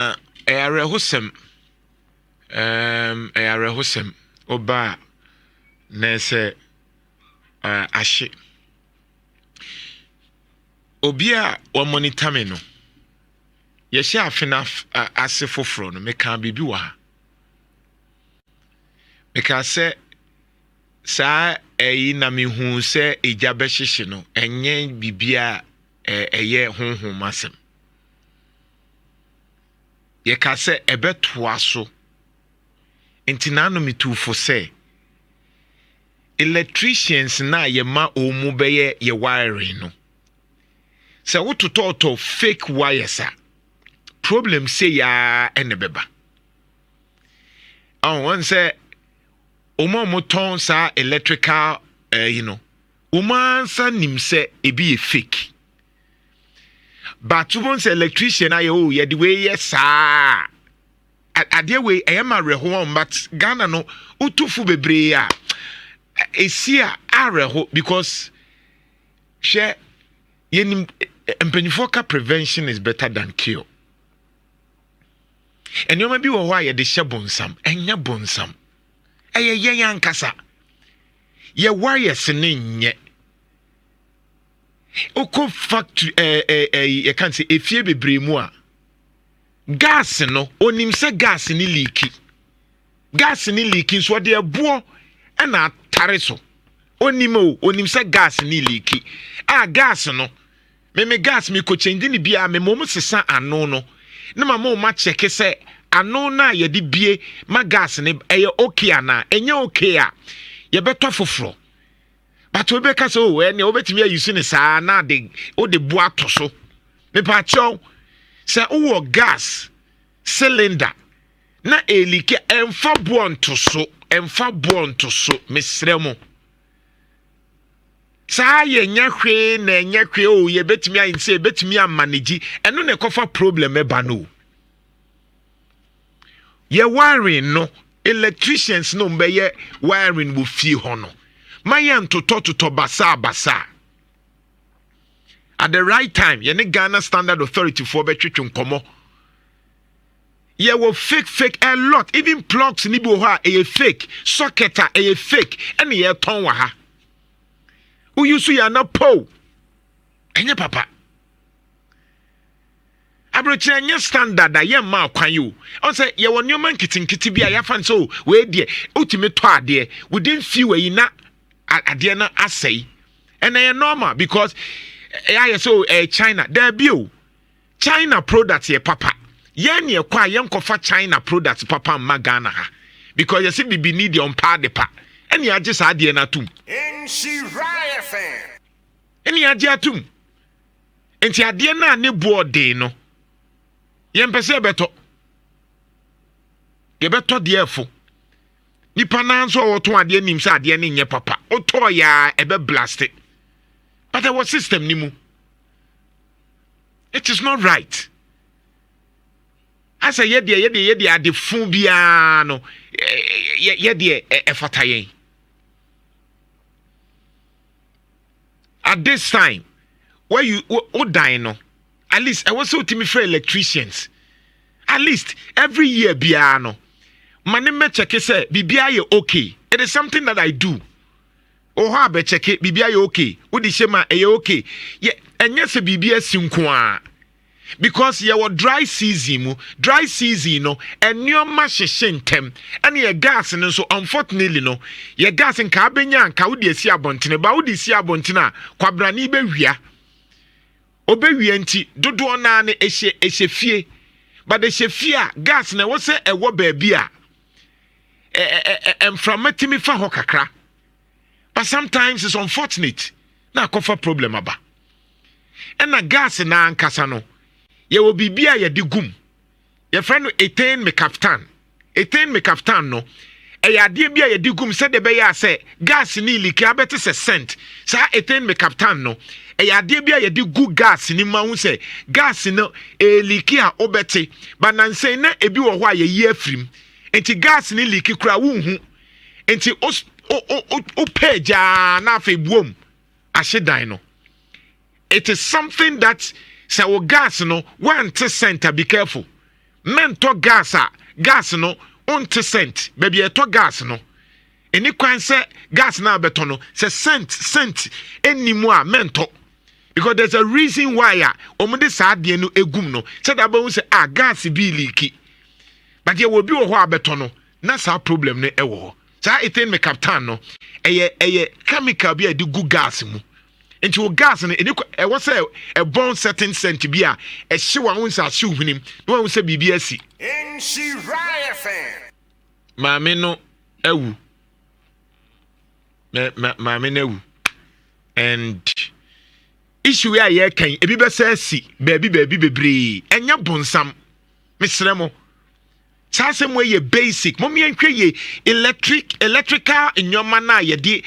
Ere hosem ere hosem oba na se ahye obi a o monitor me no ye hye afena ase foforo no meka bibi wa ha meka se saa na mehu se eja behyehe no enye bibia eye honhom asem ye ka se ebetoa so enti na no mitufo se electricians na ye ma omu beye ye wiring no se wotototo fake wires a problem say ya enebeba one say moton sa electrical sa nim se ebi fake but won say electrician aye ye the way yes ade we eyama reho but Ghana no utufu bebre a esia areho because share yenim empenifoka prevention is better than cure and you may be why ye de shabonsam enya bonsam eye yankasa ye wires ne nye oko factory you can say efie bebre mu a gas no onim se gas ni leaki so de ebo na tare so onim se gas ni leaki gas no me gas me ko change ni bia me mom sesa ano no na mama ma check se ano na ye de bie ma gas ne eye okay ana enye okay a ye beto foforo but we be ka so we ne obetimi ayusu ne saa na de o de bo atoso me pa chow se wo gas cylinder na elike emfa bo nto so mesremo saa ye nyahwe na nyahwe o ye betimi ayinse betimi amanage eno ne kofa problem eba no ye wiring no electricians no mbeye wiring wo fie ho no mayan toto basa at the right time ye ne Ghana Standard Authority for betwetwe nkomo ye wo fake a lot even plugs ni bi ho a e fake socket a e fake ene ye ton wa ha uyusu ya na po enye papa abrochi enye standard a ye ma kwan yo on say ye won nyoma nkitinkiti bia ya fan so we de ultimate to ade within few yi na ade na asai and ye normal because ya so China there be o China product ye papa ye ne kwa ye nkofa China product papa magana ha because you see bibi need on pa de pa ene ya je sa ade na tum Nhyira fan ene ya je atum enti ade na ne board no ye mpese beto ye beto de efo nipa na nso woto ade nim se ade ne nye papa oto ya ebe blast it but our system ni mu it is not right asa ye de ade fun bia no ye de efata yen at this time where you die no at least I was so timi for electricians at least every year bia no mane me check say bibia ye okay it is something that I do oh ha be check bibia ye okay wo di shema ye okay ye enye se bibia sinko a because ye were dry season no ennioma hyehye ntem ene ye gas no so unfortunately no ye gas nka abenya nka wo di esi abontene ba wo di esi abontene a kwabrani be hwia obewia nti dodo na ne ehye fie but ehye fie a gas na wo se ewo ba bia emframatimi fa ho kakra but sometimes it's unfortunate na kofa problem aba ena gas na ankasa no ye wo bibia ye de gum ye friend no ethane me kaftan no e ya de bia ye de gum se de be ya se gas ni liki abete se cent sa ethane me kaftan no e ya de bia ye de gu gas ni ma hu se gas no e liki a obete ba nansen na ebi wo ho a ye yi afrim enti gas ni liki kura wo hu enti o peja na afa buom ahyedan no it is something that say gas no 1 cent be careful mento gas no on cent baby eto gas no eni kwan se gas na beto no se cent enimu a mento because there's a reason why omode saa de no egum no se da ba hu se gas bi leaki but ye will be wo ho abeto no na saa problem no ewo saa ethane me captain no eye chemical bi a de gu gas mu enti wo gas no eni ewo se e bon certain scent bi a e hye wa won sa hye hunim no won se bibi asi Nhyira fan maame no ewu maame no ewu and issue a ye kan ebi be sa asi baabi bebre enya bonsam mesremo Sasem way ye basic. Mommy and ye electrical in your manner ye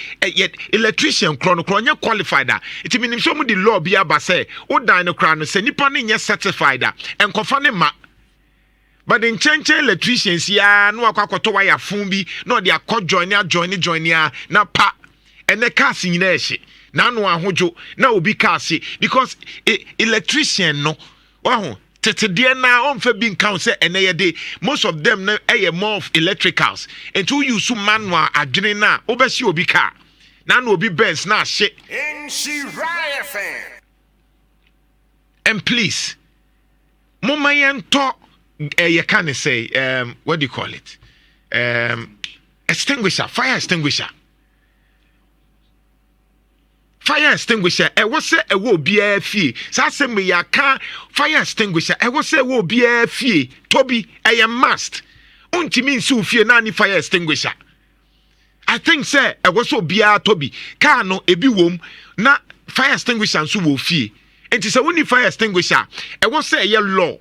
electrician chrono qualified that. It means some of the law be aba say o dino crown say nipa ni certified that and confirm ma. But in change electricians ya no akwakoto wire phone bi no they join ya na pa and the cast in there na no ahojo na obi cast because electrician no waho Tete na on fe bin count say eneye most of them na more of electricals and to use manual adwene na obesi obi car na no obi Benz na hye Nhyira fan and please mama yento you can say what do you call it extinguisher fire extinguisher e wo se e wo bia fie sa se me ya ka fire extinguisher e wo se wo bia fie tobi e must untimi nsi fie na ni fire extinguisher I think say e wo so bia tobi ka no ebi wom na fire extinguisher nso wo fie enti se woni fire extinguisher e wo se ye law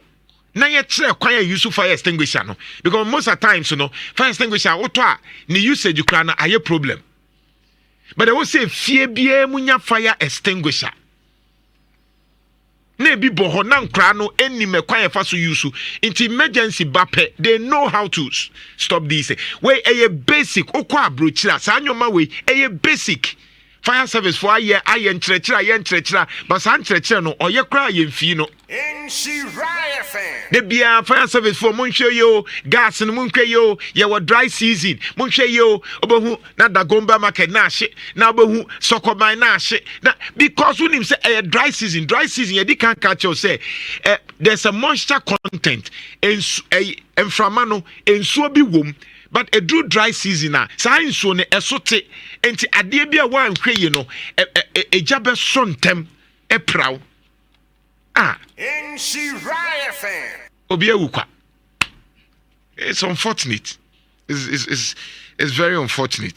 na ye kire kwan use fire extinguisher no because most of times you know fire extinguisher wo to a ni usage kra na aye problem. But I will say, fear be munya fire extinguisher. Nebi boho nan krano any me kwa faso use into emergency bape. They know how to stop this. Way a basic okwa brochila sanyoma way a basic fire service for aye entrechira but san entrechira no oye kra ye mfi no. Nhyira fan. The bia fire service for munhwe yo gas no munhwe yo ye wa dry season munhwe yo obohu na dagomba market na hye na obohu sokoban na hye na because when him say dry season ye di kan catch you say there's a moisture content enframa no ensuo bi wom but a do dry season na sai nsuo ne esote enti ade bia wa nhwe yi no ejabe sontem epraw Nhyira fan. Obi kwa. It's unfortunate. It's very unfortunate.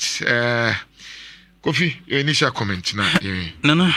Kofi, your initial comment now. No.